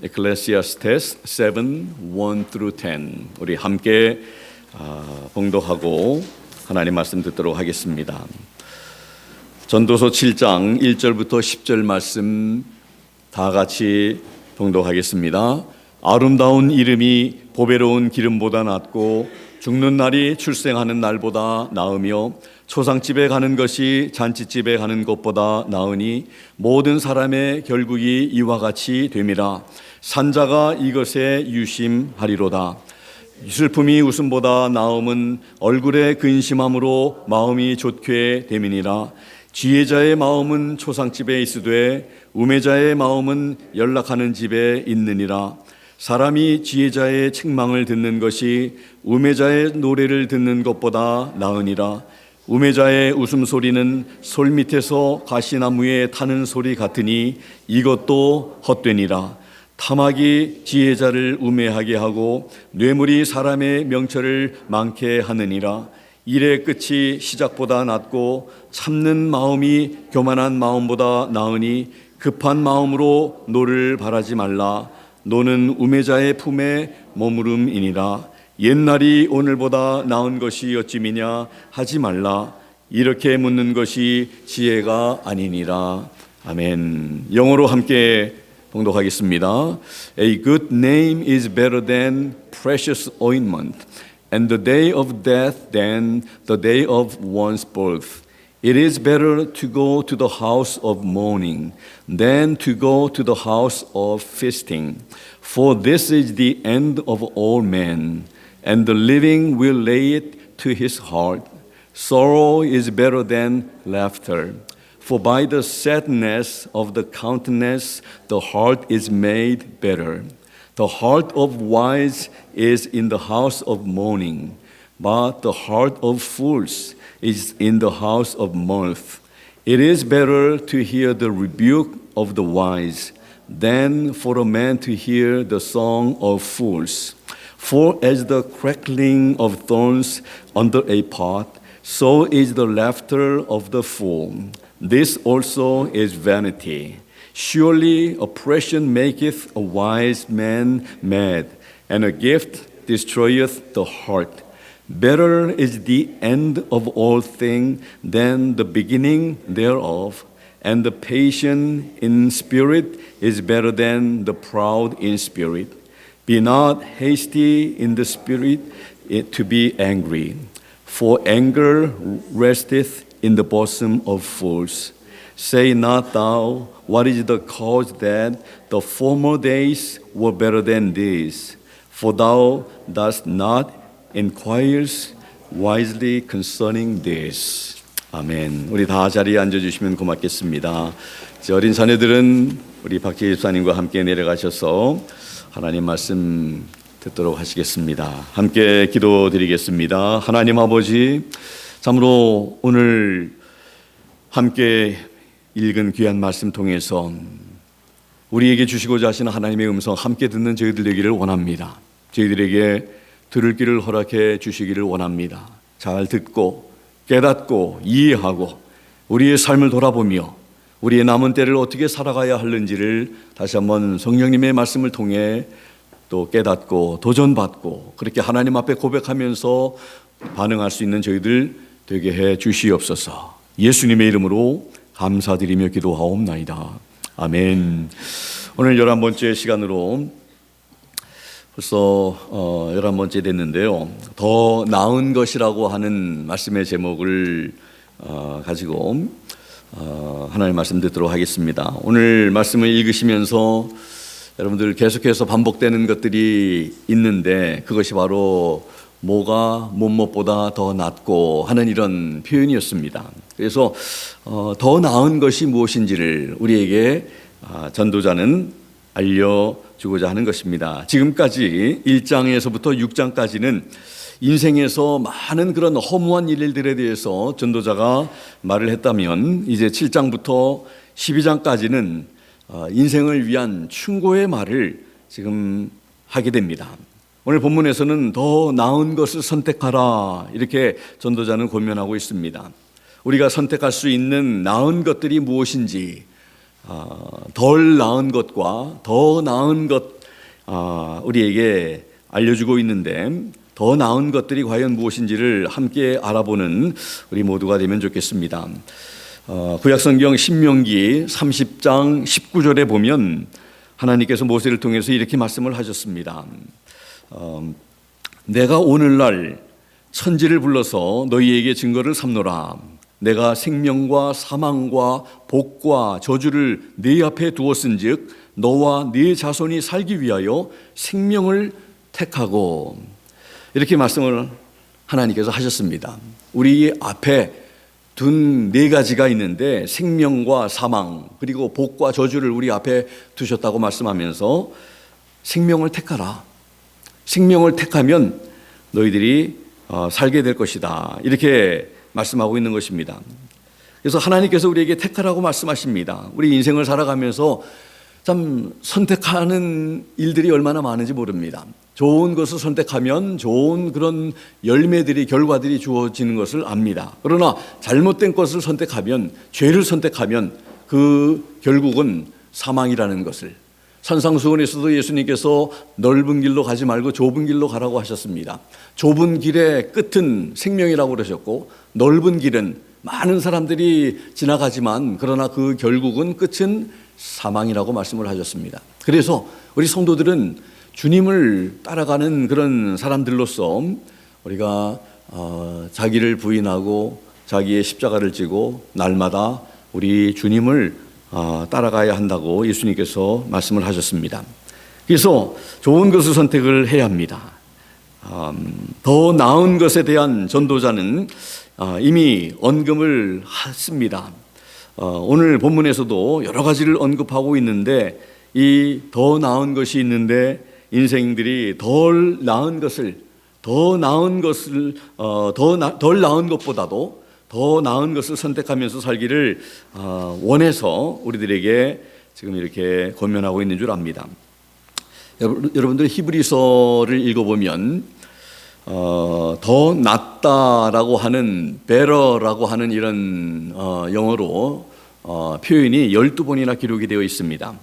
Ecclesiastes 7, 1 through 10 우리 함께 봉독하고 하나님 말씀 듣도록 하겠습니다. 전도서 7장 1절부터 10절 말씀 다 같이 봉독하겠습니다. 아름다운 이름이 보배로운 기름보다 낫고 죽는 날이 출생하는 날보다 나으며 초상집에 가는 것이 잔치집에 가는 것보다 나으니 모든 사람의 결국이 이와 같이 됨이라. 산자가 이것에 유심하리로다. 슬픔이 웃음보다 나음은 얼굴에 근심함으로 마음이 좋게 됨이니라. 지혜자의 마음은 초상집에 있으되 우매자의 마음은 연락하는 집에 있느니라. 사람이 지혜자의 책망을 듣는 것이 우매자의 노래를 듣는 것보다 나으니라. 우매자의 웃음소리는 솔 밑에서 가시나무에 타는 소리 같으니 이것도 헛되니라. 탐악이 지혜자를 우매하게 하고 뇌물이 사람의 명철을 많게 하느니라. 일의 끝이 시작보다 낫고 참는 마음이 교만한 마음보다 나으니 급한 마음으로 노를 바라지 말라. 노는 우매자의 품에 머무름이니라. 옛날이 오늘보다 나은 것이 어찌미냐 하지 말라. 이렇게 묻는 것이 지혜가 아니니라. 아멘. 영어로 함께 봉독하겠습니다. A good name is better than precious ointment, and the day of death than the day of one's birth. It is better to go to the house of mourning than to go to the house of feasting. For this is the end of all men, and the living will lay it to his heart. Sorrow is better than laughter. For by the sadness of the countenance the heart is made better. The heart of wise is in the house of mourning, but the heart of fools is in the house of mirth. It is better to hear the rebuke of the wise than for a man to hear the song of fools. For as the crackling of thorns under a pot, so is the laughter of the fool. This also is vanity. Surely oppression maketh a wise man mad, and a gift destroyeth the heart. Better is the end of all things than the beginning thereof, and the patient in spirit is better than the proud in spirit. Be not hasty in the spirit to be angry, for anger resteth in the bosom of fools. Say not thou, what is the cause that the former days were better than these? For thou dost not inquire wisely concerning this. 아멘. 우리 다 자리에 앉아주시면 고맙겠습니다. 어린 자녀들은 우리 박재희 집사님과 함께 내려가셔서 하나님 말씀 듣도록 하시겠습니다. 함께 기도드리겠습니다. 하나님 아버지, 참으로 오늘 함께 읽은 귀한 말씀 통해서 우리에게 주시고자 하시는 하나님의 음성 함께 듣는 저희들 되기를 원합니다. 저희들에게 들을 길을 허락해 주시기를 원합니다. 잘 듣고 깨닫고 이해하고 우리의 삶을 돌아보며 우리의 남은 때를 어떻게 살아가야 하는지를 다시 한번 성령님의 말씀을 통해 또 깨닫고 도전받고 그렇게 하나님 앞에 고백하면서 반응할 수 있는 저희들 되게 해 주시옵소서. 예수님의 이름으로 감사드리며 기도하옵나이다. 아멘. 오늘 11번째 시간으로 벌써 11번째 됐는데요. 더 나은 것이라고 하는 말씀의 제목을 가지고 하나님 말씀 듣도록 하겠습니다. 오늘 말씀을 읽으시면서 여러분들 계속해서 반복되는 것들이 있는데 그것이 바로 뭐가 뭐뭐보다 더 낫고 하는 이런 표현이었습니다. 그래서 더 나은 것이 무엇인지를 우리에게 전도자는 알려주고자 하는 것입니다. 지금까지 1장에서부터 6장까지는 인생에서 많은 그런 허무한 일들에 대해서 전도자가 말을 했다면 이제 7장부터 12장까지는 인생을 위한 충고의 말을 지금 하게 됩니다. 오늘 본문에서는 더 나은 것을 선택하라 이렇게 전도자는 권면하고 있습니다. 우리가 선택할 수 있는 나은 것들이 무엇인지 덜 나은 것과 더 나은 것 우리에게 알려주고 있는데 더 나은 것들이 과연 무엇인지를 함께 알아보는 우리 모두가 되면 좋겠습니다. 구약성경 신명기 30장 19절에 보면 하나님께서 모세를 통해서 이렇게 말씀을 하셨습니다. 내가 오늘날 천지를 불러서 너희에게 증거를 삼노라. 내가 생명과 사망과 복과 저주를 네 앞에 두었은즉 너와 네 자손이 살기 위하여 생명을 택하고, 이렇게 말씀을 하나님께서 하셨습니다. 우리 앞에 둔 네 가지가 있는데 생명과 사망 그리고 복과 저주를 우리 앞에 두셨다고 말씀하면서 생명을 택하라. 생명을 택하면 너희들이 살게 될 것이다. 이렇게 말씀하고 있는 것입니다. 그래서 하나님께서 우리에게 택하라고 말씀하십니다. 우리 인생을 살아가면서 참 선택하는 일들이 얼마나 많은지 모릅니다. 좋은 것을 선택하면 좋은 그런 열매들이, 결과들이 주어지는 것을 압니다. 그러나 잘못된 것을 선택하면, 죄를 선택하면 그 결국은 사망이라는 것을, 산상수훈에서도 예수님께서 넓은 길로 가지 말고 좁은 길로 가라고 하셨습니다. 좁은 길의 끝은 생명이라고 그러셨고 넓은 길은 많은 사람들이 지나가지만 그러나 그 결국은 끝은 사망이라고 말씀을 하셨습니다. 그래서 우리 성도들은 주님을 따라가는 그런 사람들로서 우리가 자기를 부인하고 자기의 십자가를 지고 날마다 우리 주님을 따라가야 한다고 예수님께서 말씀을 하셨습니다. 그래서 좋은 것을 선택을 해야 합니다. 더 나은 것에 대한 전도자는 이미 언급을 했습니다. 오늘 본문에서도 여러 가지를 언급하고 있는데 이 더 나은 것이 있는데 인생들이 덜 나은 것보다도 더 나은 것을 선택하면서 살기를 원해서 우리들에게 지금 이렇게 권면하고 있는 줄 압니다. 여러분들 히브리서를 읽어보면 더 낫다라고 하는 better라고 하는 이런 영어로 표현이 12번이나 기록이 되어 있습니다.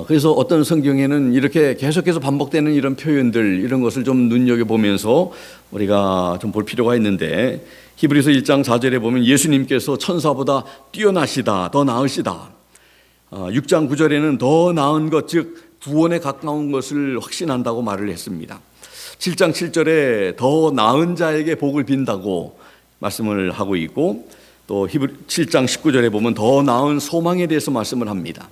그래서 어떤 성경에는 이렇게 계속해서 반복되는 이런 표현들, 이런 것을 좀 눈여겨보면서 우리가 좀 볼 필요가 있는데, 히브리서 1장 4절에 보면 예수님께서 천사보다 뛰어나시다, 더 나으시다. 6장 9절에는 더 나은 것, 즉 구원에 가까운 것을 확신한다고 말을 했습니다. 7장 7절에 더 나은 자에게 복을 빈다고 말씀을 하고 있고, 또 7장 19절에 보면 더 나은 소망에 대해서 말씀을 합니다.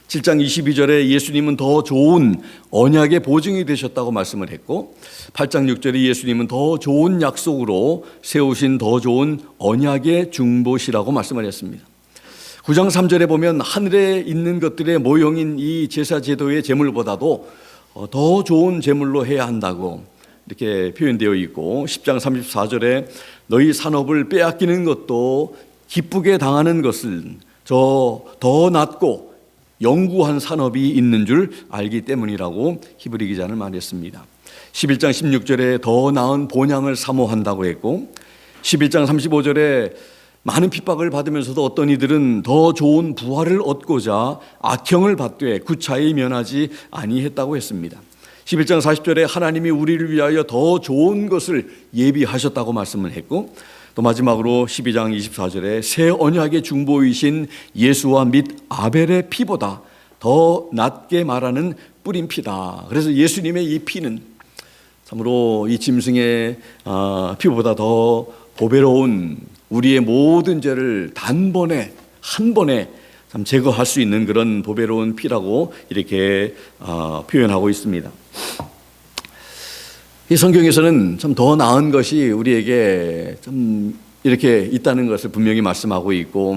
7장 22절에 예수님은 더 좋은 언약의 보증이 되셨다고 말씀을 했고, 8장 6절에 예수님은 더 좋은 약속으로 세우신 더 좋은 언약의 중보시라고 말씀을 했습니다. 9장 3절에 보면 하늘에 있는 것들의 모형인 이 제사 제도의 제물보다도 더 좋은 제물로 해야 한다고 이렇게 표현되어 있고, 10장 34절에 너희 산업을 빼앗기는 것도 기쁘게 당하는 것은 저 더 낫고 영구한 산업이 있는 줄 알기 때문이라고 히브리 기자는 말했습니다. 11장 16절에 더 나은 본향을 사모한다고 했고, 11장 35절에 많은 핍박을 받으면서도 어떤 이들은 더 좋은 부활을 얻고자 악형을 받되 구차히 면하지 아니했다고 했습니다. 11장 40절에 하나님이 우리를 위하여 더 좋은 것을 예비하셨다고 말씀을 했고, 또 마지막으로 12장 24절에 새 언약의 중보이신 예수와 및 아벨의 피보다 더 낫게 말하는 뿌린 피다. 그래서 예수님의 이 피는 참으로 이 짐승의 피보다 더 보배로운 우리의 모든 죄를 단번에 한 번에 참 제거할 수 있는 그런 보배로운 피라고 이렇게 표현하고 있습니다. 이 성경에서는 참 더 나은 것이 우리에게 참 이렇게 있다는 것을 분명히 말씀하고 있고,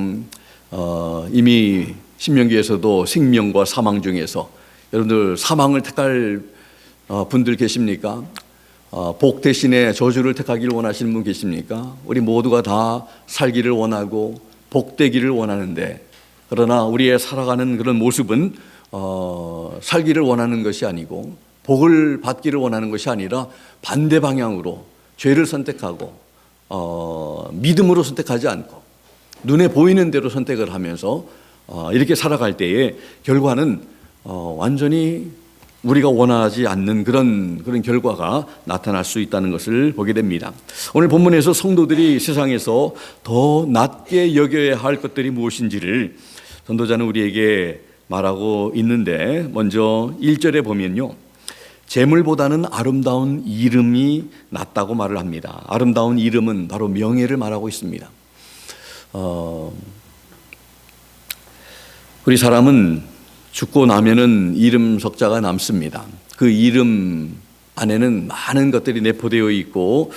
이미 신명기에서도 생명과 사망 중에서 여러분들 사망을 택할 분들 계십니까? 복 대신에 저주를 택하기를 원하시는 분 계십니까? 우리 모두가 다 살기를 원하고 복되기를 원하는데, 그러나 우리의 살아가는 그런 모습은 살기를 원하는 것이 아니고 복을 받기를 원하는 것이 아니라 반대 방향으로 죄를 선택하고 믿음으로 선택하지 않고 눈에 보이는 대로 선택을 하면서 이렇게 살아갈 때에 결과는 완전히 우리가 원하지 않는 그런 결과가 나타날 수 있다는 것을 보게 됩니다. 오늘 본문에서 성도들이 세상에서 더 낮게 여겨야 할 것들이 무엇인지를 전도자는 우리에게 말하고 있는데, 먼저 1절에 보면요, 재물보다는 아름다운 이름이 낫다고 말을 합니다. 아름다운 이름은 바로 명예를 말하고 있습니다. 우리 사람은 죽고 나면은 이름 석자가 남습니다. 그 이름 안에는 많은 것들이 내포되어 있고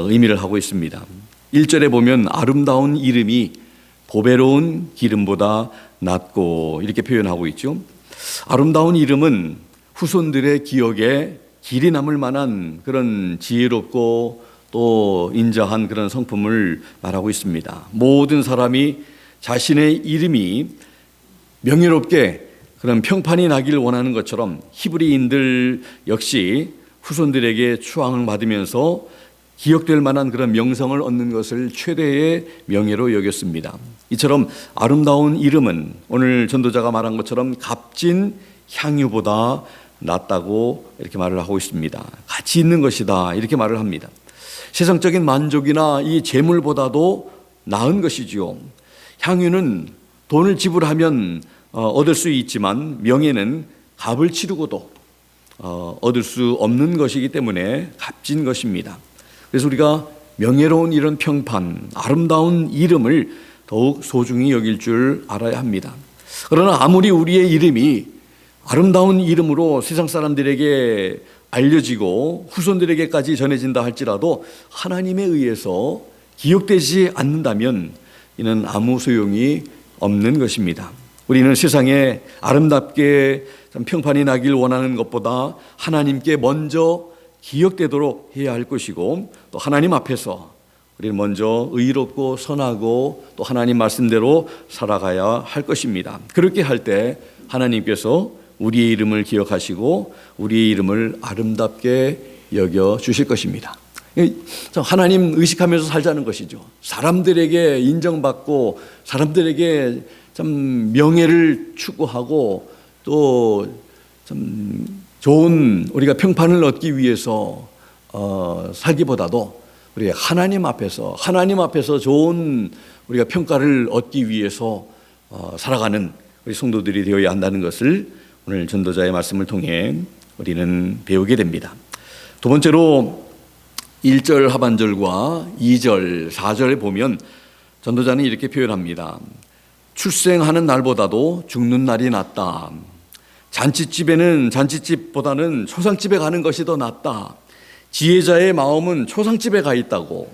의미를 하고 있습니다. 1절에 보면 아름다운 이름이 보배로운 기름보다 낫고 이렇게 표현하고 있죠. 아름다운 이름은 후손들의 기억에 길이 남을 만한 그런 지혜롭고 또 인자한 그런 성품을 말하고 있습니다. 모든 사람이 자신의 이름이 명예롭게 그런 평판이 나길 원하는 것처럼 히브리인들 역시 후손들에게 추앙을 받으면서 기억될 만한 그런 명성을 얻는 것을 최대의 명예로 여겼습니다. 이처럼 아름다운 이름은 오늘 전도자가 말한 것처럼 값진 향유보다 낫다고 이렇게 말을 하고 있습니다. 가치 있는 것이다 이렇게 말을 합니다. 세상적인 만족이나 이 재물보다도 나은 것이지요. 향유는 돈을 지불하면 얻을 수 있지만 명예는 값을 치르고도 얻을 수 없는 것이기 때문에 값진 것입니다. 그래서 우리가 명예로운 이런 평판, 아름다운 이름을 더욱 소중히 여길 줄 알아야 합니다. 그러나 아무리 우리의 이름이 아름다운 이름으로 세상 사람들에게 알려지고 후손들에게까지 전해진다 할지라도 하나님에 의해서 기억되지 않는다면 이는 아무 소용이 없는 것입니다. 우리는 세상에 아름답게 평판이 나길 원하는 것보다 하나님께 먼저 기억되도록 해야 할 것이고, 또 하나님 앞에서 우리는 먼저 의롭고 선하고 또 하나님 말씀대로 살아가야 할 것입니다. 그렇게 할 때 하나님께서 우리의 이름을 기억하시고 우리의 이름을 아름답게 여겨 주실 것입니다. 하나님 의식하면서 살자는 것이죠. 사람들에게 인정받고 사람들에게 참 명예를 추구하고 또 참 좋은 우리가 평판을 얻기 위해서 살기보다도 우리 하나님 앞에서 좋은 우리가 평가를 얻기 위해서 살아가는 우리 성도들이 되어야 한다는 것을 오늘 전도자의 말씀을 통해 우리는 배우게 됩니다. 두 번째로 1절 하반절과 2절, 4절에 보면 전도자는 이렇게 표현합니다. 출생하는 날보다도 죽는 날이 낫다. 잔치집보다는 초상집에 가는 것이 더 낫다. 지혜자의 마음은 초상집에 가 있다고,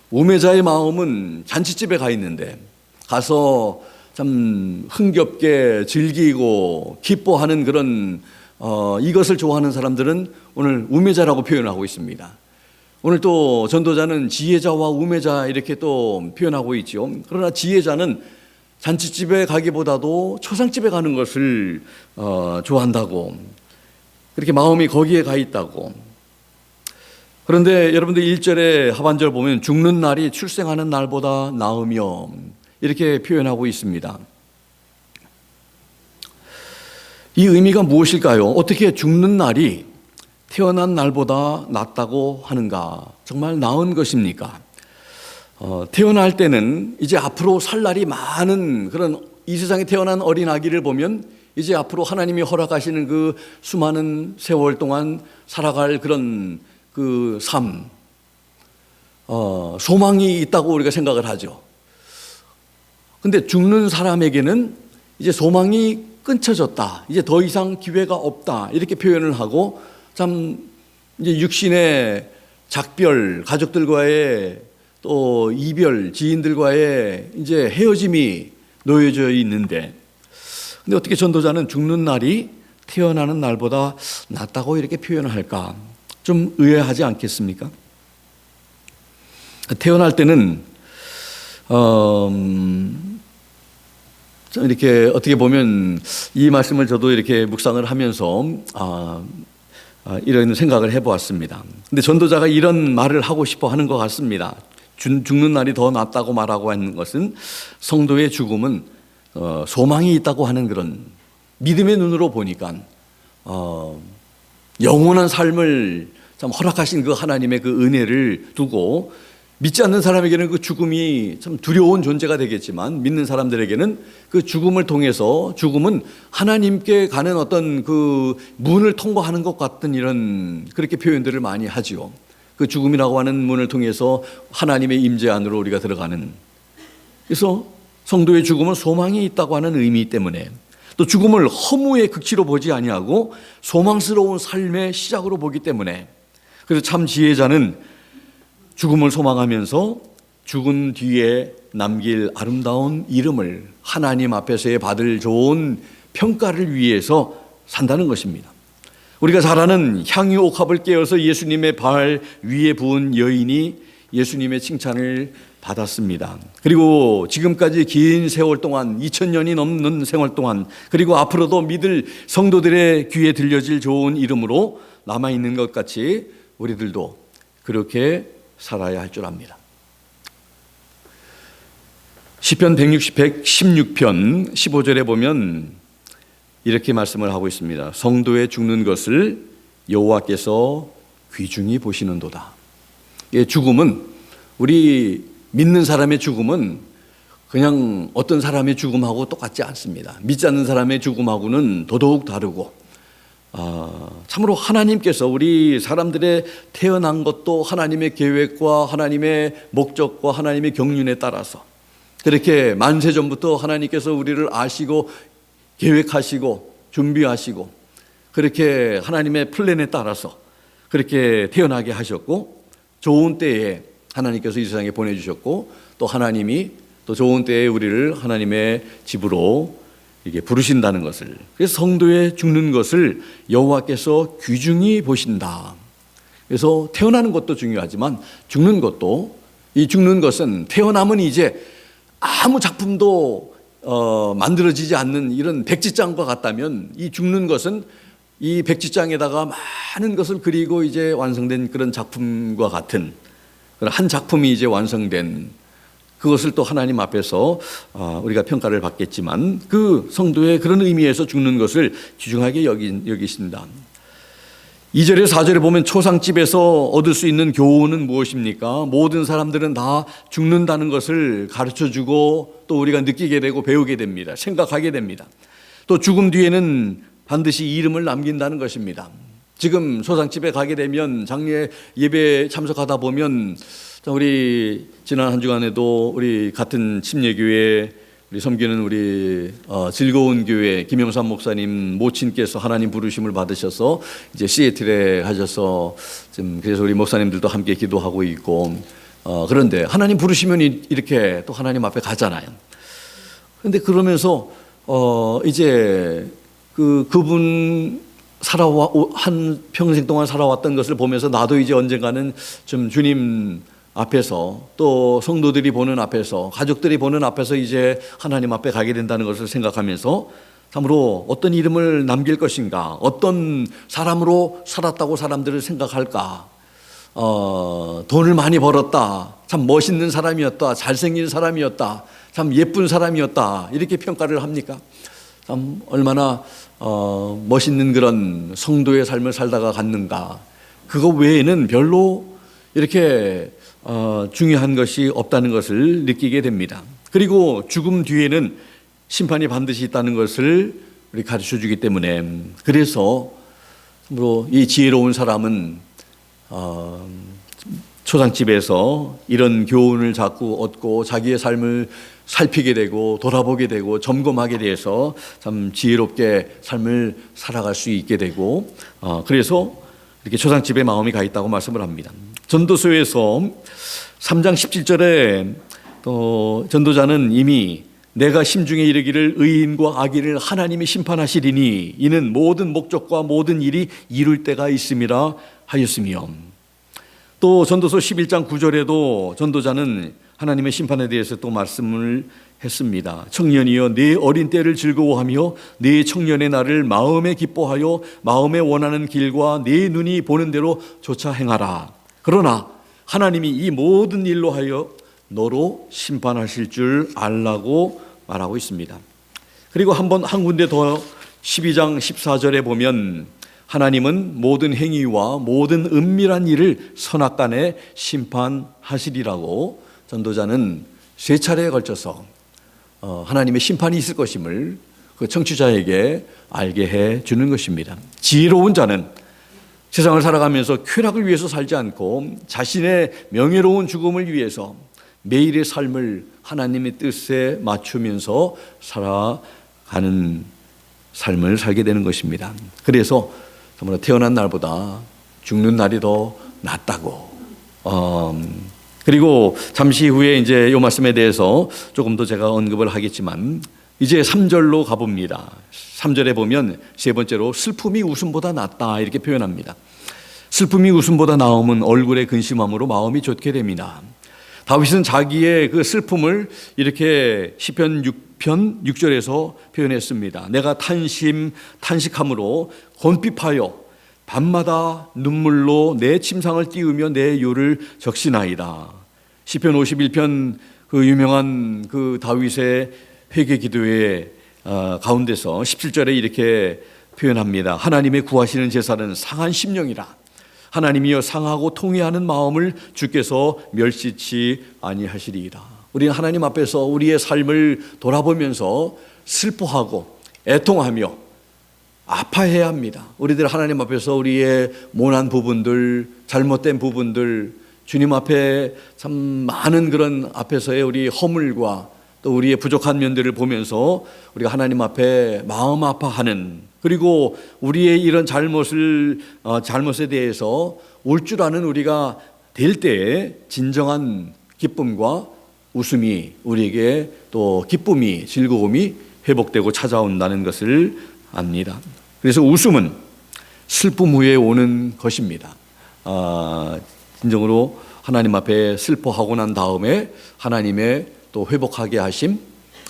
우매자의 마음은 잔치집에 가 있는데 가서 참 흥겹게 즐기고 기뻐하는 그런 이것을 좋아하는 사람들은 오늘 우매자라고 표현하고 있습니다. 오늘 또 전도자는 지혜자와 우매자 이렇게 또 표현하고 있죠. 그러나 지혜자는 잔치집에 가기보다도 초상집에 가는 것을 좋아한다고, 그렇게 마음이 거기에 가 있다고. 그런데 여러분들 1절의 하반절 보면 죽는 날이 출생하는 날보다 나으며 이렇게 표현하고 있습니다. 이 의미가 무엇일까요? 어떻게 죽는 날이 태어난 날보다 낫다고 하는가? 정말 나은 것입니까? 태어날 때는 이제 앞으로 살 날이 많은 그런 이 세상에 태어난 어린 아기를 보면 이제 앞으로 하나님이 허락하시는 그 수많은 세월 동안 살아갈 그런 그 삶, 소망이 있다고 우리가 생각을 하죠. 근데 죽는 사람에게는 이제 소망이 끊쳐졌다. 이제 더 이상 기회가 없다. 이렇게 표현을 하고 참 이제 육신의 작별, 가족들과의 또 이별, 지인들과의 이제 헤어짐이 놓여져 있는데, 근데 어떻게 전도자는 죽는 날이 태어나는 날보다 낫다고 이렇게 표현을 할까? 좀 의아하지 않겠습니까? 태어날 때는 이렇게 어떻게 보면 이 말씀을 저도 이렇게 묵상을 하면서 이런 생각을 해보았습니다. 근데 전도자가 이런 말을 하고 싶어 하는 것 같습니다. 죽는 날이 더 낫다고 말하고 하는 것은 성도의 죽음은 소망이 있다고 하는 그런 믿음의 눈으로 보니까 영원한 삶을 참 허락하신 그 하나님의 그 은혜를 두고 믿지 않는 사람에게는 그 죽음이 참 두려운 존재가 되겠지만 믿는 사람들에게는 그 죽음을 통해서 죽음은 하나님께 가는 어떤 그 문을 통과하는 것 같은 이런 그렇게 표현들을 많이 하지요. 그 죽음이라고 하는 문을 통해서 하나님의 임재 안으로 우리가 들어가는, 그래서 성도의 죽음은 소망이 있다고 하는 의미 때문에 또 죽음을 허무의 극치로 보지 아니하고 소망스러운 삶의 시작으로 보기 때문에, 그래서 참 지혜자는 죽음을 소망하면서 죽은 뒤에 남길 아름다운 이름을 하나님 앞에서의 받을 좋은 평가를 위해서 산다는 것입니다. 우리가 잘 아는 향유 옥합을 깨어서 예수님의 발 위에 부은 여인이 예수님의 칭찬을 받았습니다. 그리고 지금까지 긴 세월 동안 2000년이 넘는 세월 동안, 그리고 앞으로도 믿을 성도들의 귀에 들려질 좋은 이름으로 남아있는 것 같이 우리들도 그렇게 살아야 할 줄 압니다. 시편 116편 15절에 보면 이렇게 말씀을 하고 있습니다. 성도의 죽는 것을 여호와께서 귀중히 보시는도다. 죽음은, 우리 믿는 사람의 죽음은 그냥 어떤 사람의 죽음하고 똑같지 않습니다. 믿지 않는 사람의 죽음하고는 더더욱 다르고, 참으로 하나님께서 우리 사람들의 태어난 것도 하나님의 계획과 하나님의 목적과 하나님의 경륜에 따라서 그렇게 만세전부터 하나님께서 우리를 아시고 계획하시고 준비하시고 그렇게 하나님의 플랜에 따라서 그렇게 태어나게 하셨고, 좋은 때에 하나님께서 이 세상에 보내주셨고, 또 하나님이 또 좋은 때에 우리를 하나님의 집으로 이게 부르신다는 것을, 그래서 성도의 죽는 것을 여호와께서 귀중히 보신다. 그래서 태어나는 것도 중요하지만 죽는 것도, 이 죽는 것은 태어남은 이제 아무 작품도 만들어지지 않는 이런 백지장과 같다면, 이 죽는 것은 이 백지장에다가 많은 것을 그리고 이제 완성된 그런 작품과 같은, 한 작품이 이제 완성된 그것을 또 하나님 앞에서 우리가 평가를 받겠지만, 그 성도의 그런 의미에서 죽는 것을 귀중하게 여기신다. 2절에 4절에 보면 초상집에서 얻을 수 있는 교훈은 무엇입니까? 모든 사람들은 다 죽는다는 것을 가르쳐주고 또 우리가 느끼게 되고 배우게 됩니다. 생각하게 됩니다. 또 죽음 뒤에는 반드시 이름을 남긴다는 것입니다. 지금 초상집에 가게 되면 장례 예배에 참석하다 보면, 우리 지난 한 주간에도 우리 같은 침례교회 우리 섬기는 우리 즐거운 교회 김영삼 목사님 모친께서 하나님 부르심을 받으셔서 이제 시애틀에 가셔서 지금 그래서 우리 목사님들도 함께 기도하고 있고, 그런데 하나님 부르시면 이렇게 또 하나님 앞에 가잖아요. 그런데 그러면서 이제 그분 한 평생 동안 살아왔던 것을 보면서 나도 이제 언젠가는 좀 주님 앞에서, 또 성도들이 보는 앞에서, 가족들이 보는 앞에서 이제 하나님 앞에 가게 된다는 것을 생각하면서 참으로 어떤 이름을 남길 것인가, 어떤 사람으로 살았다고 사람들을 생각할까, 돈을 많이 벌었다, 참 멋있는 사람이었다, 잘생긴 사람이었다, 참 예쁜 사람이었다, 이렇게 평가를 합니까? 참 얼마나 멋있는 그런 성도의 삶을 살다가 갔는가. 그거 외에는 별로 이렇게 중요한 것이 없다는 것을 느끼게 됩니다. 그리고 죽음 뒤에는 심판이 반드시 있다는 것을 우리 가르쳐 주기 때문에, 그래서 이 지혜로운 사람은 초상집에서 이런 교훈을 자꾸 얻고 자기의 삶을 살피게 되고 돌아보게 되고 점검하게 돼서 참 지혜롭게 삶을 살아갈 수 있게 되고, 그래서 이렇게 초상집에 마음이 가 있다고 말씀을 합니다. 전도서에서 3장 17절에 또 전도자는 이미 내가 심중에 이르기를 의인과 악인을 하나님이 심판하시리니 이는 모든 목적과 모든 일이 이룰 때가 있음이라 하였으며, 또 전도서 11장 9절에도 전도자는 하나님의 심판에 대해서 또 말씀을 했습니다. 청년이여 내 어린 때를 즐거워하며 내 청년의 날을 마음에 기뻐하여 마음에 원하는 길과 내 눈이 보는 대로 조차 행하라. 그러나 하나님이 이 모든 일로 하여 너로 심판하실 줄 알라고 말하고 있습니다. 그리고 한 군데 더 12장 14절에 보면 하나님은 모든 행위와 모든 은밀한 일을 선악간에 심판하시리라고 전도자는 세 차례에 걸쳐서 하나님의 심판이 있을 것임을 그 청취자에게 알게 해 주는 것입니다. 지혜로운 자는 세상을 살아가면서 쾌락을 위해서 살지 않고 자신의 명예로운 죽음을 위해서 매일의 삶을 하나님의 뜻에 맞추면서 살아가는 삶을 살게 되는 것입니다. 그래서 정말 태어난 날보다 죽는 날이 더 낫다고. 그리고 잠시 후에 이제 이 말씀에 대해서 조금 더 제가 언급을 하겠지만 이제 3절로 가봅니다. 3절에 보면 세 번째로 슬픔이 웃음보다 낫다 이렇게 표현합니다. 슬픔이 웃음보다 나음은 얼굴의 근심함으로 마음이 좋게 됩니다. 다윗은 자기의 그 슬픔을 이렇게 시편 6편 6절에서 표현했습니다. 내가 탄식함으로 곤핍하여 밤마다 눈물로 내 침상을 띄우며 내 요를 적시나이다. 시편 51편 그 유명한 그 다윗의 회개 기도의 가운데서 17절에 이렇게 표현합니다. 하나님의 구하시는 제사는 상한 심령이라. 하나님이여 상하고 통회하는 마음을 주께서 멸시치 아니하시리이다. 우리는 하나님 앞에서 우리의 삶을 돌아보면서 슬퍼하고 애통하며 아파해야 합니다. 우리들 하나님 앞에서 우리의 모난 부분들, 잘못된 부분들, 주님 앞에 참 많은 그런 앞에서의 우리 허물과 또 우리의 부족한 면들을 보면서 우리가 하나님 앞에 마음 아파하는, 그리고 우리의 이런 잘못에 대해서 올 줄 아는 우리가 될 때에 진정한 기쁨과 웃음이 우리에게 또 기쁨이, 즐거움이 회복되고 찾아온다는 것을 압니다. 그래서 웃음은 슬픔 후에 오는 것입니다. 진정으로 하나님 앞에 슬퍼하고 난 다음에 하나님의 또 회복하게 하심,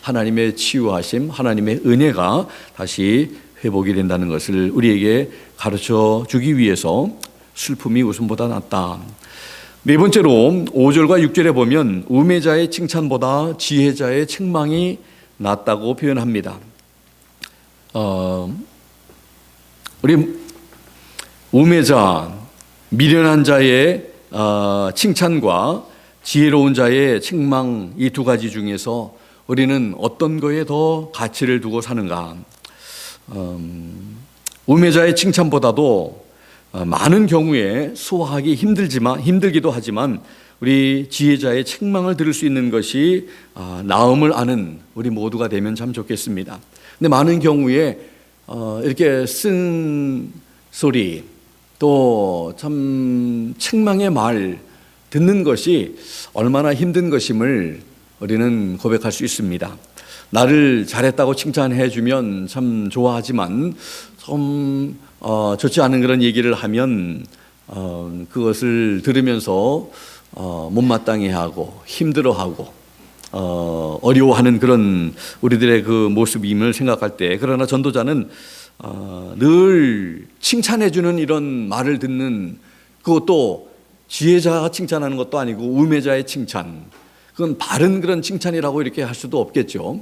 하나님의 치유하심, 하나님의 은혜가 다시 회복이 된다는 것을 우리에게 가르쳐 주기 위해서 슬픔이 웃음보다 낫다. 네 번째로 5절과 6절에 보면 우매자의 칭찬보다 지혜자의 책망이 낫다고 표현합니다. 우리 우매자, 미련한 자의 칭찬과 지혜로운 자의 책망, 이 두 가지 중에서 우리는 어떤 거에 더 가치를 두고 사는가? 우매자의 칭찬보다도 많은 경우에 소화하기 힘들기도 하지만 우리 지혜자의 책망을 들을 수 있는 것이 나음을 아는 우리 모두가 되면 참 좋겠습니다. 근데 많은 경우에 이렇게 쓴 소리, 또 참 책망의 말 듣는 것이 얼마나 힘든 것임을 우리는 고백할 수 있습니다. 나를 잘했다고 칭찬해 주면 참 좋아하지만 좀 좋지 않은 그런 얘기를 하면 그것을 들으면서 못마땅해하고 힘들어하고 어려워하는 그런 우리들의 그 모습임을 생각할 때, 그러나 전도자는 늘 칭찬해 주는 이런 말을 듣는, 그것도 지혜자가 칭찬하는 것도 아니고 우매자의 칭찬, 그건 바른 그런 칭찬이라고 이렇게 할 수도 없겠죠.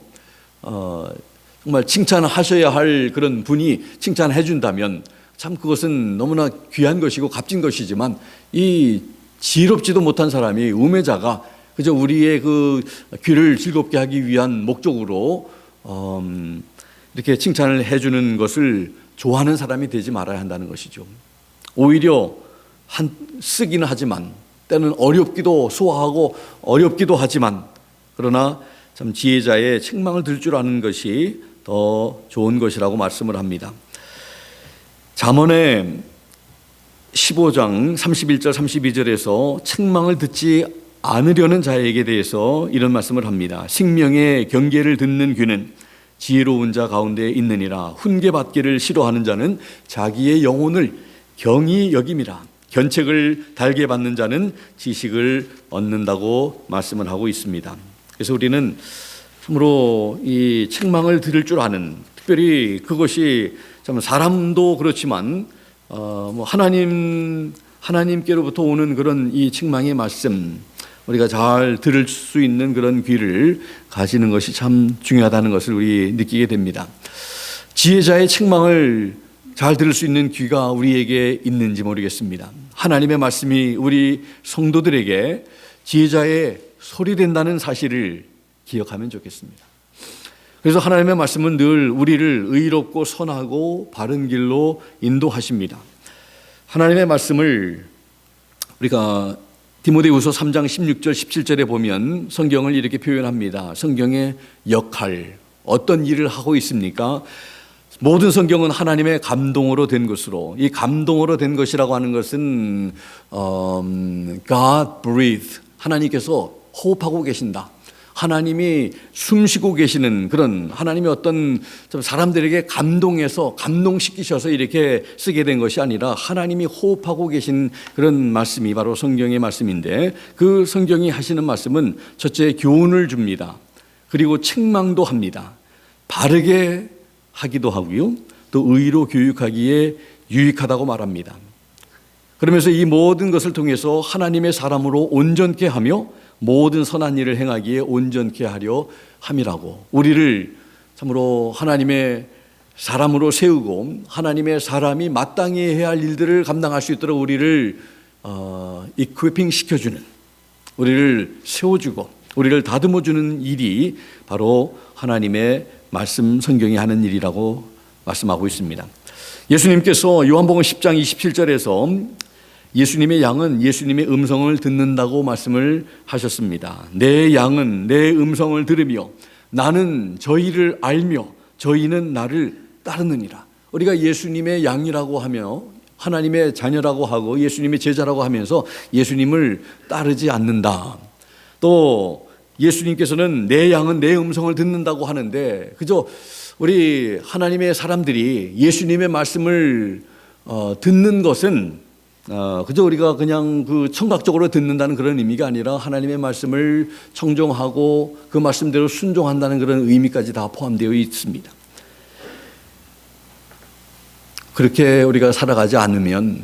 정말 칭찬하셔야 할 그런 분이 칭찬해 준다면 참 그것은 너무나 귀한 것이고 값진 것이지만, 이 지혜롭지도 못한 사람이, 우매자가 그저 우리의 그 귀를 즐겁게 하기 위한 목적으로 이렇게 칭찬을 해주는 것을 좋아하는 사람이 되지 말아야 한다는 것이죠. 오히려 쓰기는 하지만 때는 어렵기도, 소화하고 어렵기도 하지만, 그러나 참 지혜자의 책망을 들 줄 아는 것이 더 좋은 것이라고 말씀을 합니다. 잠언의 15장 31절 32절에서 책망을 듣지 않으려는 자에게 대해서 이런 말씀을 합니다. 생명의 경계를 듣는 귀는 지혜로운 자 가운데 있느니라. 훈계받기를 싫어하는 자는 자기의 영혼을 경히 여김이라. 견책을 달게 받는 자는 지식을 얻는다고 말씀을 하고 있습니다. 그래서 우리는 참으로 이 책망을 들을 줄 아는, 특별히 그것이 참 사람도 그렇지만 하나님께로부터 오는 그런 이 책망의 말씀, 우리가 잘 들을 수 있는 그런 귀를 가지는 것이 참 중요하다는 것을 우리 느끼게 됩니다. 지혜자의 책망을 잘 들을 수 있는 귀가 우리에게 있는지 모르겠습니다. 하나님의 말씀이 우리 성도들에게 지혜자의 소리 된다는 사실을 기억하면 좋겠습니다. 그래서 하나님의 말씀은 늘 우리를 의롭고 선하고 바른 길로 인도하십니다. 하나님의 말씀을 우리가 디모데후서 3장 16절 17절에 보면 성경을 이렇게 표현합니다. 성경의 역할, 어떤 일을 하고 있습니까? 모든 성경은 하나님의 감동으로 된 것으로, 이 감동으로 된 것이라고 하는 것은 God breathe, 하나님께서 호흡하고 계신다. 하나님이 숨쉬고 계시는 그런 하나님의 어떤 사람들에게 감동해서 감동시키셔서 이렇게 쓰게 된 것이 아니라 하나님이 호흡하고 계신 그런 말씀이 바로 성경의 말씀인데, 그 성경이 하시는 말씀은 첫째 교훈을 줍니다. 그리고 책망도 합니다. 바르게 하기도 하고요, 또 의로 교육하기에 유익하다고 말합니다. 그러면서 이 모든 것을 통해서 하나님의 사람으로 온전케 하며 모든 선한 일을 행하기에 온전케 하려 함이라고, 우리를 참으로 하나님의 사람으로 세우고 하나님의 사람이 마땅히 해야 할 일들을 감당할 수 있도록 우리를 이퀴핑 시켜주는, 우리를 세워주고 우리를 다듬어주는 일이 바로 하나님의 말씀 성경이 하는 일이라고 말씀하고 있습니다. 예수님께서 요한복음 10장 27절에서 예수님의 양은 예수님의 음성을 듣는다고 말씀을 하셨습니다. 내 양은 내 음성을 들으며 나는 저희를 알며 저희는 나를 따르느니라. 우리가 예수님의 양이라고 하며 하나님의 자녀라고 하고 예수님의 제자라고 하면서 예수님을 따르지 않는다. 또 예수님께서는 내 양은 내 음성을 듣는다고 하는데, 그저 우리 하나님의 사람들이 예수님의 말씀을 듣는 것은 그저 우리가 그냥 그 청각적으로 듣는다는 그런 의미가 아니라 하나님의 말씀을 청종하고 그 말씀대로 순종한다는 그런 의미까지 다 포함되어 있습니다. 그렇게 우리가 살아가지 않으면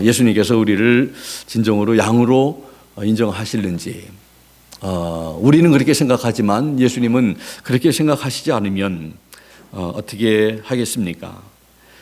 예수님께서 우리를 진정으로 양으로 인정하실는지, 우리는 그렇게 생각하지만 예수님은 그렇게 생각하시지 않으면 어떻게 하겠습니까?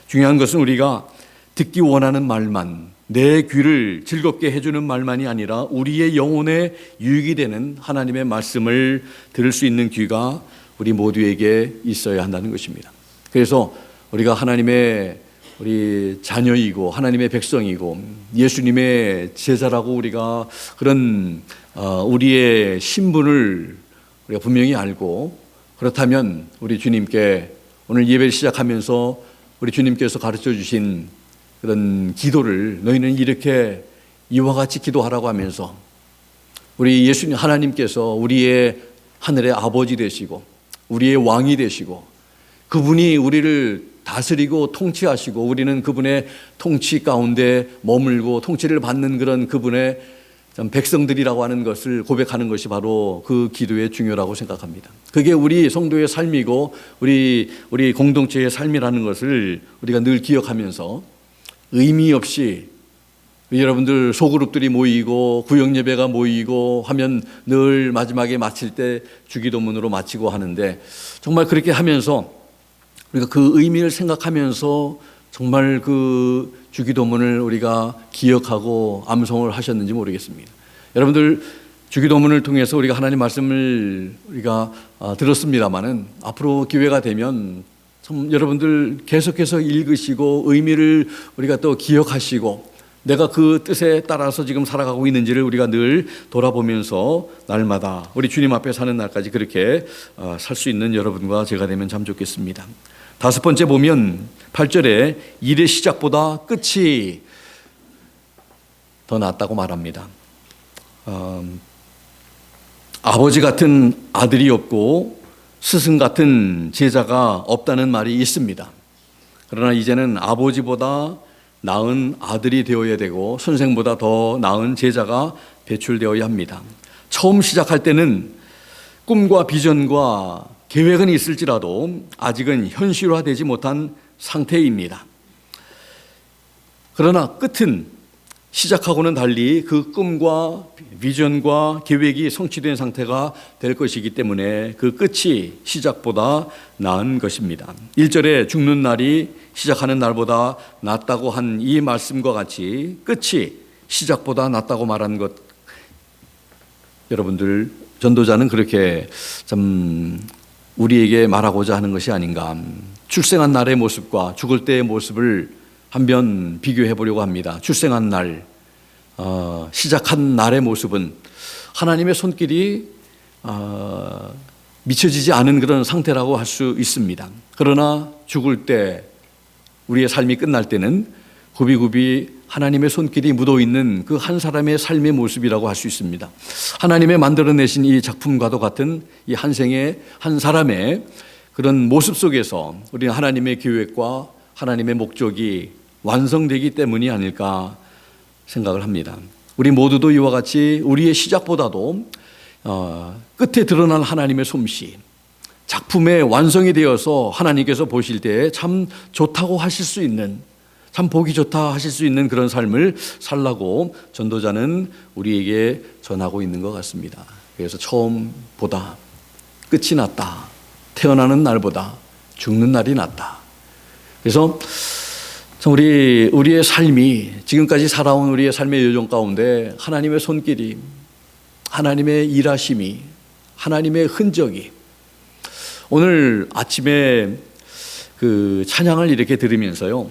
중요한 것은 우리가 듣기 원하는 말만, 내 귀를 즐겁게 해주는 말만이 아니라 우리의 영혼에 유익이 되는 하나님의 말씀을 들을 수 있는 귀가 우리 모두에게 있어야 한다는 것입니다. 그래서 우리가 하나님의 우리 자녀이고 하나님의 백성이고 예수님의 제자라고 우리가 그런 우리의 신분을 우리가 분명히 알고, 그렇다면 우리 주님께 오늘 예배를 시작하면서 우리 주님께서 가르쳐 주신 그런 기도를 너희는 이렇게 이와 같이 기도하라고 하면서 우리 예수님 하나님께서 우리의 하늘의 아버지 되시고 우리의 왕이 되시고 그분이 우리를 다스리고 통치하시고 우리는 그분의 통치 가운데 머물고 통치를 받는 그런 그분의 백성들이라고 하는 것을 고백하는 것이 바로 그 기도의 중요라고 생각합니다. 그게 우리 성도의 삶이고 우리 공동체의 삶이라는 것을 우리가 늘 기억하면서 의미 없이 여러분들 소그룹들이 모이고 구역예배가 모이고 하면 늘 마지막에 마칠 때 주기도문으로 마치고 하는데, 정말 그렇게 하면서 우리가 그 의미를 생각하면서 정말 그 주기도문을 우리가 기억하고 암송을 하셨는지 모르겠습니다. 여러분들 주기도문을 통해서 우리가 하나님 말씀을 우리가 들었습니다마는 앞으로 기회가 되면 참 여러분들 계속해서 읽으시고 의미를 우리가 또 기억하시고 내가 그 뜻에 따라서 지금 살아가고 있는지를 우리가 늘 돌아보면서 날마다 우리 주님 앞에 사는 날까지 그렇게 살 수 있는 여러분과 제가 되면 참 좋겠습니다. 다섯 번째 보면 8절에 일의 시작보다 끝이 더 낫다고 말합니다. 아버지 같은 아들이 없고 스승 같은 제자가 없다는 말이 있습니다. 그러나 이제는 아버지보다 나은 아들이 되어야 되고 선생보다 더 나은 제자가 배출되어야 합니다. 처음 시작할 때는 꿈과 비전과 계획은 있을지라도 아직은 현실화되지 못한 상태입니다. 그러나 끝은 시작하고는 달리 그 꿈과 비전과 계획이 성취된 상태가 될 것이기 때문에 그 끝이 시작보다 나은 것입니다. 1절에 죽는 날이 시작하는 날보다 낫다고 한 이 말씀과 같이 끝이 시작보다 낫다고 말한 것, 여러분들 전도자는 그렇게 참 우리에게 말하고자 하는 것이 아닌가. 출생한 날의 모습과 죽을 때의 모습을 한번 비교해 보려고 합니다. 출생한 날, 시작한 날의 모습은 하나님의 손길이 미쳐지지 않은 그런 상태라고 할 수 있습니다. 그러나 죽을 때, 우리의 삶이 끝날 때는 굽이굽이 하나님의 손길이 묻어있는 그 한 사람의 삶의 모습이라고 할 수 있습니다. 하나님의 만들어내신 이 작품과도 같은 이 한 생의 한 사람의 그런 모습 속에서 우리는 하나님의 계획과 하나님의 목적이 완성되기 때문이 아닐까 생각을 합니다. 우리 모두도 이와 같이 우리의 시작보다도 끝에 드러난 하나님의 솜씨, 작품의 완성이 되어서 하나님께서 보실 때에 참 좋다고 하실 수 있는, 참 보기 좋다 하실 수 있는 그런 삶을 살라고 전도자는 우리에게 전하고 있는 것 같습니다. 그래서 처음보다 끝이 낫다, 태어나는 날보다 죽는 날이 낫다. 그래서 우리의 삶이, 지금까지 살아온 우리의 삶의 여정 가운데 하나님의 손길이, 하나님의 일하심이, 하나님의 흔적이, 오늘 아침에 그 찬양을 이렇게 들으면서요,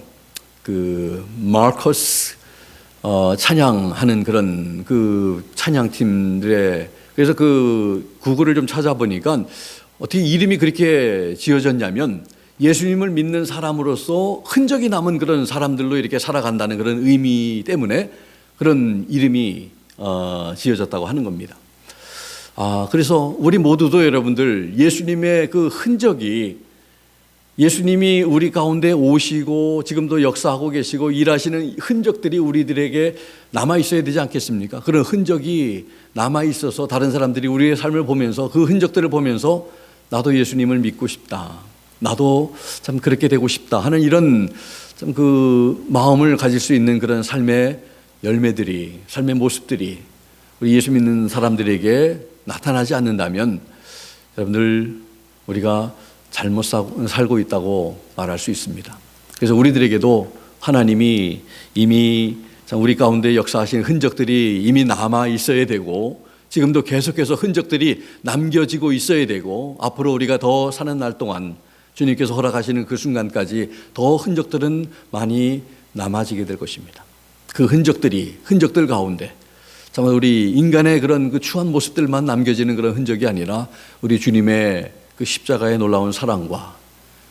그 마커스 찬양하는 그런 그 찬양팀들의, 그래서 그 구글을 좀 찾아보니까 어떻게 이름이 그렇게 지어졌냐면 예수님을 믿는 사람으로서 흔적이 남은 그런 사람들로 이렇게 살아간다는 그런 의미 때문에 그런 이름이 지어졌다고 하는 겁니다. 그래서 우리 모두도 여러분들 예수님의 그 흔적이, 예수님이 우리 가운데 오시고 지금도 역사하고 계시고 일하시는 흔적들이 우리들에게 남아 있어야 되지 않겠습니까? 그런 흔적이 남아 있어서 다른 사람들이 우리의 삶을 보면서 그 흔적들을 보면서 나도 예수님을 믿고 싶다, 나도 참 그렇게 되고 싶다 하는 이런 참 그 마음을 가질 수 있는 그런 삶의 열매들이, 삶의 모습들이 우리 예수 믿는 사람들에게 나타나지 않는다면 여러분들 우리가 잘못 살고 있다고 말할 수 있습니다. 그래서 우리들에게도 하나님이 이미 우리 가운데 역사하신 흔적들이 이미 남아 있어야 되고 지금도 계속해서 흔적들이 남겨지고 있어야 되고 앞으로 우리가 더 사는 날 동안 주님께서 허락하시는 그 순간까지 더 흔적들은 많이 남아지게 될 것입니다. 그 흔적들 가운데 정말 우리 인간의 그런 그 추한 모습들만 남겨지는 그런 흔적이 아니라 우리 주님의 그 십자가의 놀라운 사랑과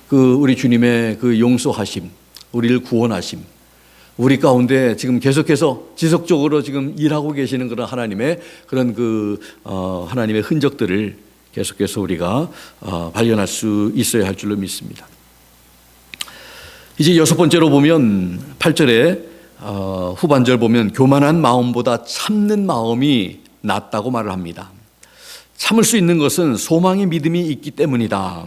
그 우리 주님의 그 용서하심, 우리를 구원하심, 우리 가운데 지금 계속해서 지속적으로 지금 일하고 계시는 그런 하나님의 그런 그 하나님의 흔적들을 계속해서 우리가 발견할 수 있어야 할 줄로 믿습니다. 이제 여섯 번째로 보면 8절에 후반절 보면 교만한 마음보다 참는 마음이 낫다고 말을 합니다. 참을 수 있는 것은 소망의 믿음이 있기 때문이다.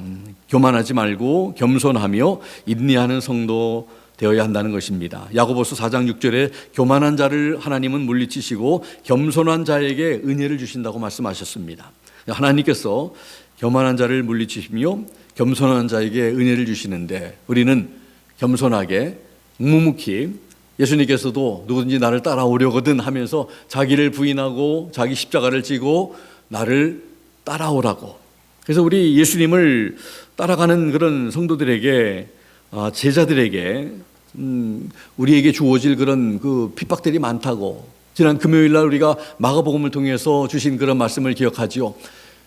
교만하지 말고 겸손하며 인내하는 성도 되어야 한다는 것입니다. 야고보서 4장 6절에 교만한 자를 하나님은 물리치시고 겸손한 자에게 은혜를 주신다고 말씀하셨습니다. 하나님께서 교만한 자를 물리치시며 겸손한 자에게 은혜를 주시는데 우리는 겸손하게 묵묵히, 예수님께서도 누구든지 나를 따라오려거든 하면서 자기를 부인하고 자기 십자가를 지고 나를 따라오라고. 그래서 우리 예수님을 따라가는 그런 성도들에게, 제자들에게 우리에게 주어질 그런 그 핍박들이 많다고 지난 금요일 날 우리가 마가복음을 통해서 주신 그런 말씀을 기억하지요.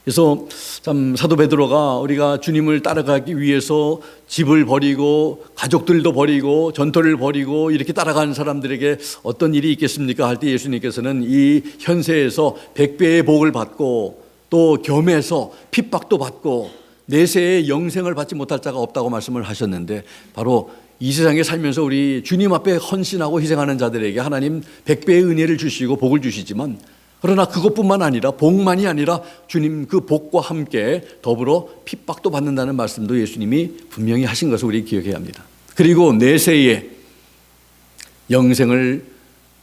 그래서 참 사도 베드로가 우리가 주님을 따라가기 위해서 집을 버리고 가족들도 버리고 전토를 버리고 이렇게 따라가는 사람들에게 어떤 일이 있겠습니까? 할 때 예수님께서는 이 현세에서 100배의 복을 받고 또 겸해서 핍박도 받고 내세의 영생을 받지 못할 자가 없다고 말씀을 하셨는데 바로 이 세상에 살면서 우리 주님 앞에 헌신하고 희생하는 자들에게 하나님 100배의 은혜를 주시고 복을 주시지만 그러나 그것뿐만 아니라 복만이 아니라 주님 그 복과 함께 더불어 핍박도 받는다는 말씀도 예수님이 분명히 하신 것을 우리 기억해야 합니다. 그리고 내세에 영생을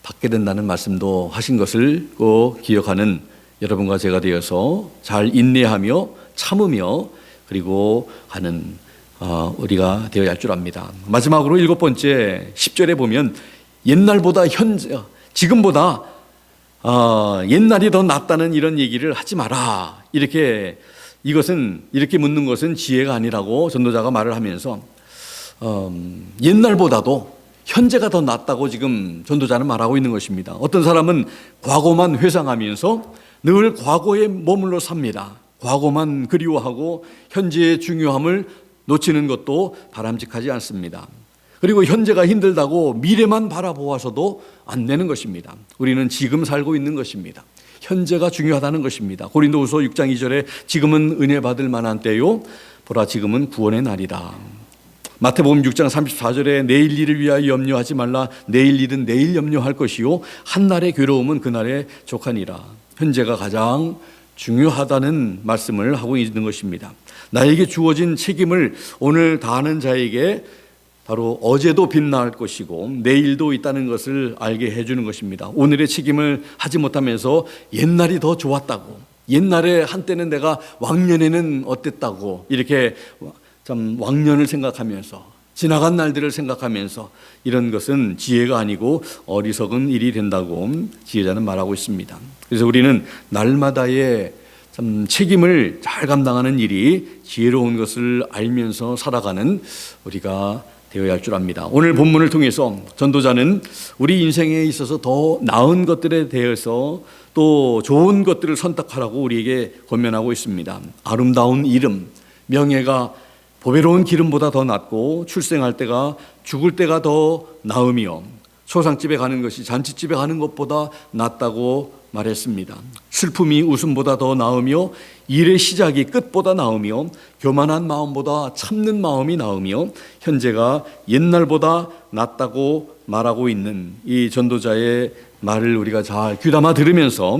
받게 된다는 말씀도 하신 것을 꼭 기억하는 여러분과 제가 되어서 잘 인내하며 참으며 그리고 하는 우리가 되어야 할 줄 압니다. 마지막으로 7번째 10절에 보면 옛날보다 지금보다 옛날이 더 낫다는 이런 얘기를 하지 마라. 이렇게 묻는 것은 지혜가 아니라고 전도자가 말을 하면서 옛날보다도 현재가 더 낫다고 지금 전도자는 말하고 있는 것입니다. 어떤 사람은 과거만 회상하면서 늘 과거에 머물러 삽니다. 과거만 그리워하고 현재의 중요함을 놓치는 것도 바람직하지 않습니다. 그리고 현재가 힘들다고 미래만 바라보아서도 안 되는 것입니다. 우리는 지금 살고 있는 것입니다. 현재가 중요하다는 것입니다. 고린도후서 6장 2절에 지금은 은혜 받을 만한 때요 보라 지금은 구원의 날이다. 마태복음 6장 34절에 내일 일을 위하여 염려하지 말라. 내일 일은 내일 염려할 것이요 한날의 괴로움은 그날의 족하니라. 현재가 가장 중요하다는 말씀을 하고 있는 것입니다. 나에게 주어진 책임을 오늘 다하는 자에게 바로 어제도 빛날 것이고 내일도 있다는 것을 알게 해주는 것입니다. 오늘의 책임을 하지 못하면서 옛날이 더 좋았다고, 옛날에 한때는 내가 왕년에는 어땠다고 이렇게 참 왕년을 생각하면서 지나간 날들을 생각하면서 이런 것은 지혜가 아니고 어리석은 일이 된다고 지혜자는 말하고 있습니다. 그래서 우리는 날마다의 참 책임을 잘 감당하는 일이 지혜로운 것을 알면서 살아가는 우리가 되어야 할 줄 압니다. 오늘 본문을 통해서 전도자는 우리 인생에 있어서 더 나은 것들에 대해서 또 좋은 것들을 선택하라고 우리에게 권면하고 있습니다. 아름다운 이름, 명예가 보배로운 기름보다 더 낫고 출생할 때가 죽을 때가 더 나으며 초상집에 가는 것이 잔치집에 가는 것보다 낫다고 말했습니다. 슬픔이 웃음보다 더 나으며 일의 시작이 끝보다 나으며 교만한 마음보다 참는 마음이 나으며 현재가 옛날보다 낫다고 말하고 있는 이 전도자의 말을 우리가 잘 귀담아 들으면서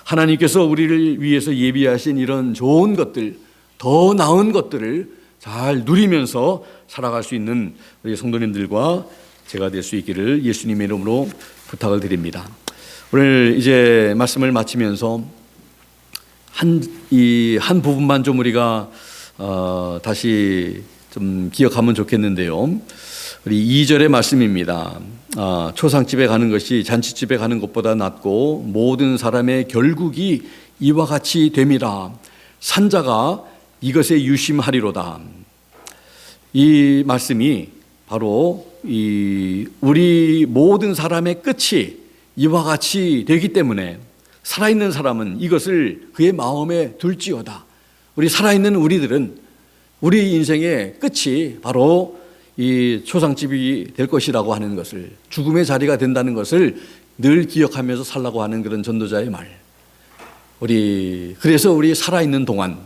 하나님께서 우리를 위해서 예비하신 이런 좋은 것들, 더 나은 것들을 잘 누리면서 살아갈 수 있는 우리 성도님들과 제가 될 수 있기를 예수님의 이름으로 부탁을 드립니다. 오늘 이제 말씀을 마치면서 한 부분만 좀 우리가 다시 좀 기억하면 좋겠는데요. 우리 2절의 말씀입니다. 초상집에 가는 것이 잔치집에 가는 것보다 낫고 모든 사람의 결국이 이와 같이 됨이라. 산자가 이것에 유심하리로다. 이 말씀이 바로 우리 모든 사람의 끝이 이와 같이 되기 때문에 살아있는 사람은 이것을 그의 마음에 둘지어다. 우리 살아있는 우리들은 우리 인생의 끝이 바로 이 초상집이 될 것이라고 하는 것을, 죽음의 자리가 된다는 것을 늘 기억하면서 살라고 하는 그런 전도자의 말. 그래서 우리 살아있는 동안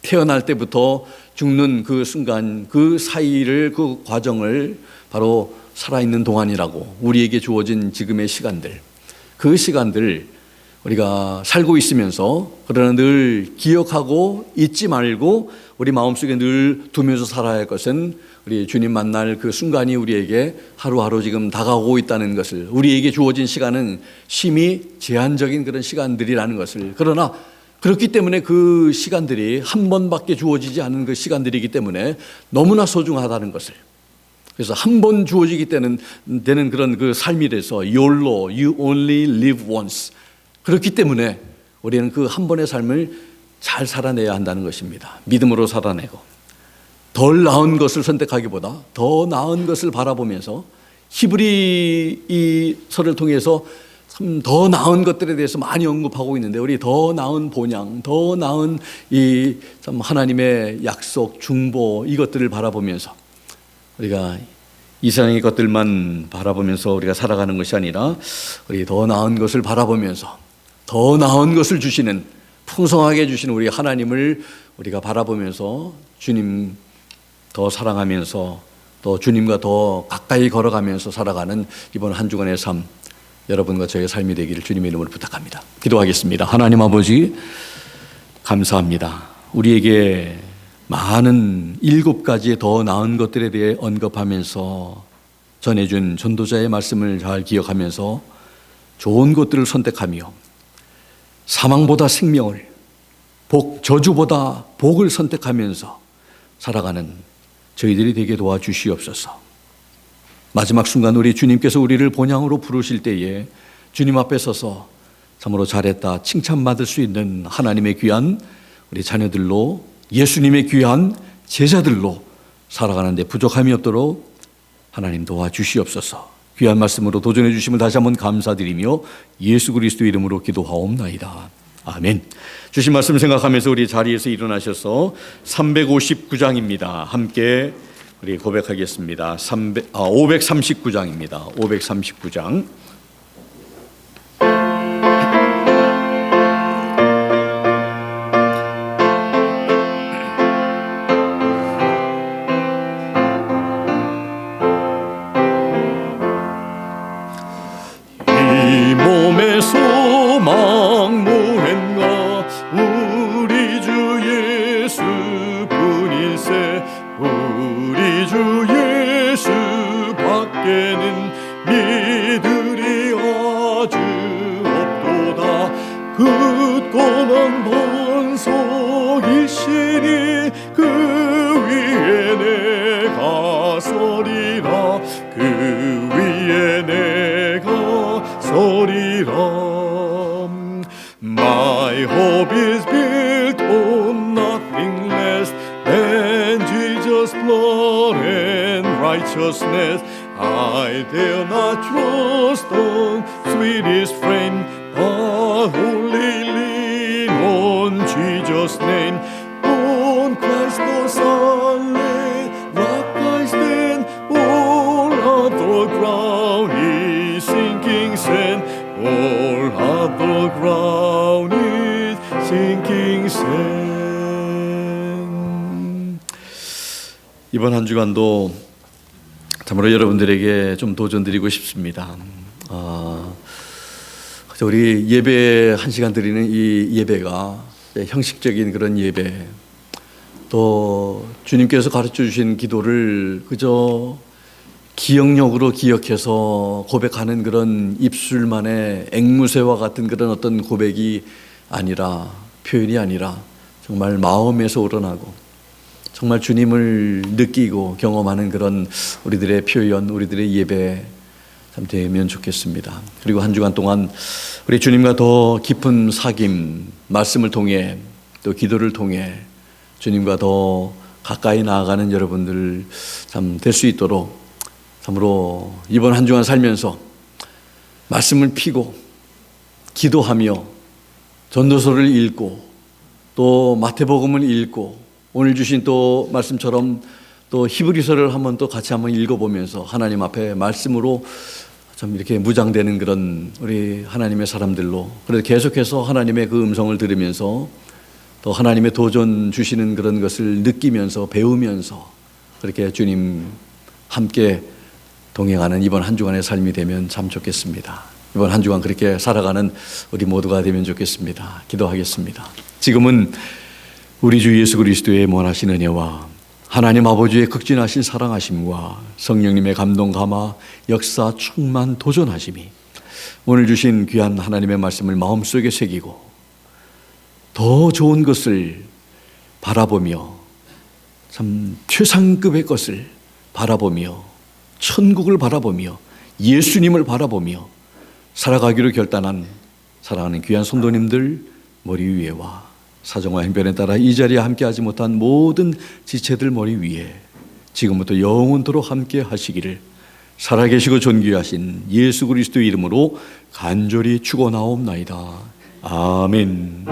태어날 때부터 죽는 그 순간, 그 사이를, 그 과정을 바로 살아있는 동안이라고, 우리에게 주어진 지금의 시간들, 그 시간들 우리가 살고 있으면서 그러나 늘 기억하고 잊지 말고 우리 마음속에 늘 두면서 살아야 할 것은 우리 주님 만날 그 순간이 우리에게 하루하루 지금 다가오고 있다는 것을, 우리에게 주어진 시간은 심히 제한적인 그런 시간들이라는 것을, 그러나 그렇기 때문에 그 시간들이 한 번밖에 주어지지 않은 그 시간들이기 때문에 너무나 소중하다는 것을, 그래서 한 번 주어지기 때는 되는 그런 그 삶이라서 YOLO, You Only Live Once. 그렇기 때문에 우리는 그 한 번의 삶을 잘 살아내야 한다는 것입니다. 믿음으로 살아내고 덜 나은 것을 선택하기보다 더 나은 것을 바라보면서, 히브리 이 설을 통해서 참 더 나은 것들에 대해서 많이 언급하고 있는데, 우리 더 나은 본향, 더 나은 이 참 하나님의 약속, 중보, 이것들을 바라보면서 우리가 이 세상의 것들만 바라보면서 우리가 살아가는 것이 아니라 우리 더 나은 것을 바라보면서 더 나은 것을 주시는, 풍성하게 주시는 우리 하나님을 우리가 바라보면서 주님 더 사랑하면서 또 주님과 더 가까이 걸어가면서 살아가는 이번 한 주간의 삶, 여러분과 저의 삶이 되기를 주님의 이름으로 부탁합니다. 기도하겠습니다. 하나님 아버지, 감사합니다. 우리에게 많은 7가지의 더 나은 것들에 대해 언급하면서 전해준 전도자의 말씀을 잘 기억하면서 좋은 것들을 선택하며 사망보다 생명을, 저주보다 복을 선택하면서 살아가는 저희들이 되게 도와주시옵소서. 마지막 순간 우리 주님께서 우리를 본향으로 부르실 때에 주님 앞에 서서 참으로 잘했다 칭찬받을 수 있는 하나님의 귀한 우리 자녀들로, 예수님의 귀한 제자들로 살아가는 데 부족함이 없도록 하나님 도와주시옵소서. 귀한 말씀으로 도전해 주심을 다시 한번 감사드리며 예수 그리스도 이름으로 기도하옵나이다. 아멘. 주신 말씀 생각하면서 우리 자리에서 일어나셔서 359장입니다. 함께 우리 고백하겠습니다. 539장입니다. 539장. 이 몸의 소망 무했나 우리 주 예수뿐일세. 우리 주 예수 밖에는 믿으리 아주 없도다. 굳고만 번성이시니 그 위에 내가 서리라. 그 위에 내가 서리라. My hope is built on nothing less than Jesus' blood and righteousness. I dare not trust on sweetest frame, but only lean on Jesus' name. On Christ the solid rock I stand, all other ground is sinking sand. All other ground is sinking sand. 이번 한 주간도 참으로 여러분들에게 좀 도전드리고 싶습니다. 우리 예배 1시간 드리는 이 예배가 형식적인 그런 예배, 또 주님께서 가르쳐 주신 기도를 그저 기억력으로 기억해서 고백하는 그런 입술만의 앵무새와 같은 그런 어떤 고백이 아니라, 표현이 아니라 정말 마음에서 우러나고 정말 주님을 느끼고 경험하는 그런 우리들의 표현, 우리들의 예배 참 되면 좋겠습니다. 그리고 한 주간 동안 우리 주님과 더 깊은 사귐, 말씀을 통해 또 기도를 통해 주님과 더 가까이 나아가는 여러분들 참 될 수 있도록 참으로 이번 한 주간 살면서 말씀을 피고 기도하며 전도서를 읽고 또 마태복음을 읽고 오늘 주신 또 말씀처럼 또 히브리서를 한번 또 같이 한번 읽어보면서 하나님 앞에 말씀으로 좀 이렇게 무장되는 그런 우리 하나님의 사람들로, 그래서 계속해서 하나님의 그 음성을 들으면서 또 하나님의 도전 주시는 그런 것을 느끼면서 배우면서 그렇게 주님 함께 동행하는 이번 한 주간의 삶이 되면 참 좋겠습니다. 이번 한 주간 그렇게 살아가는 우리 모두가 되면 좋겠습니다. 기도하겠습니다. 지금은 우리 주 예수 그리스도의 무한하신 은혜와 하나님 아버지의 극진하신 사랑하심과 성령님의 감동 감화 역사 충만 도전하심이 오늘 주신 귀한 하나님의 말씀을 마음속에 새기고 더 좋은 것을 바라보며 참 최상급의 것을 바라보며 천국을 바라보며 예수님을 바라보며 살아가기로 결단한 사랑하는 귀한 성도님들 머리 위에와 사정과 행편에 따라 이 자리에 함께하지 못한 모든 지체들 머리 위에 지금부터 영원토록 함께 하시기를 살아계시고 존귀하신 예수 그리스도 이름으로 간절히 축원하옵나이다. 아멘.